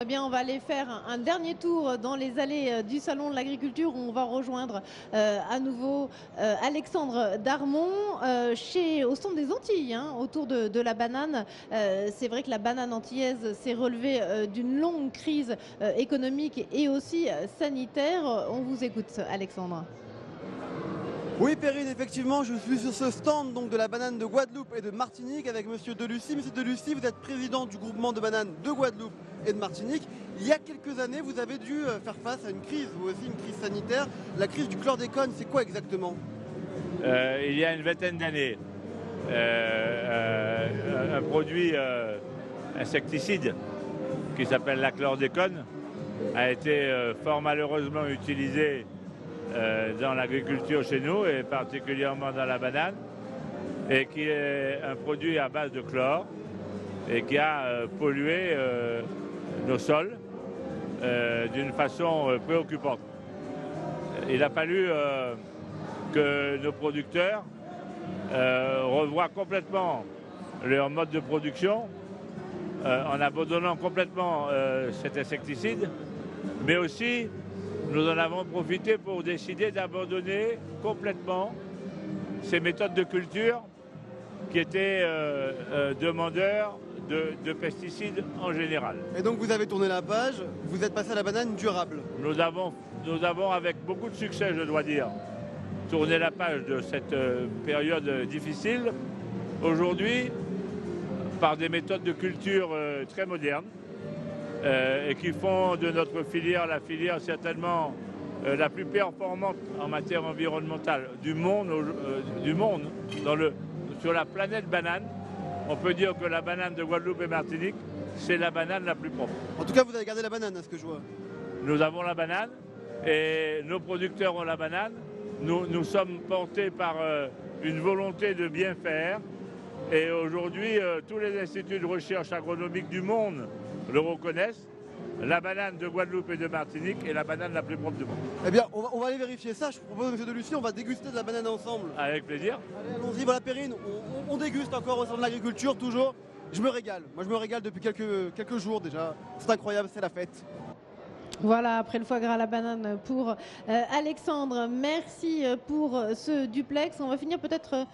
Eh bien, on va aller faire un dernier tour dans les allées du Salon de l'Agriculture. On va rejoindre à nouveau Alexandre Darmon au stand des Antilles, hein, autour de la banane. C'est vrai que la banane antillaise s'est relevée d'une longue crise économique et aussi sanitaire. On vous écoute, Alexandre. Oui, Perrine, effectivement, je suis sur ce stand donc, de la banane de Guadeloupe et de Martinique avec Monsieur Delucy. Monsieur Delucy, vous êtes président du groupement de bananes de Guadeloupe et de Martinique. Il y a quelques années, vous avez dû faire face à une crise, vous aussi, une crise sanitaire. La crise du chlordécone, c'est quoi exactement? Il y a une vingtaine d'années, un produit insecticide qui s'appelle la chlordécone a été fort malheureusement utilisé dans l'agriculture chez nous et particulièrement dans la banane, et qui est un produit à base de chlore et qui a pollué nos sols d'une façon préoccupante. Il a fallu que nos producteurs revoient complètement leur mode de production en abandonnant complètement cet insecticide, mais aussi nous en avons profité pour décider d'abandonner complètement ces méthodes de culture qui étaient demandeurs de pesticides en général. Et donc vous avez tourné la page, vous êtes passé à la banane durable. Nous avons avec beaucoup de succès, je dois dire, tourné la page de cette période difficile. Aujourd'hui, par des méthodes de culture très modernes, et qui font de notre filière la filière certainement la plus performante en matière environnementale du monde, sur la planète banane. On peut dire que la banane de Guadeloupe et Martinique, c'est la banane la plus propre. En tout cas, vous avez gardé la banane, à ce que je vois. Nous avons la banane et nos producteurs ont la banane. Nous sommes portés par une volonté de bien faire. Et aujourd'hui, tous les instituts de recherche agronomique du monde le reconnaissent. La banane de Guadeloupe et de Martinique est la banane la plus propre du monde. Eh bien, on va aller vérifier ça. Je propose, Monsieur Delucy, on va déguster de la banane ensemble. Avec plaisir. Allez, allons-y. Voilà, Perrine, on déguste encore au sein de l'agriculture, toujours. Je me régale. Moi, je me régale depuis quelques jours déjà. C'est incroyable, c'est la fête. Voilà, après le foie gras à la banane pour Alexandre. Merci pour ce duplex. On va finir peut-être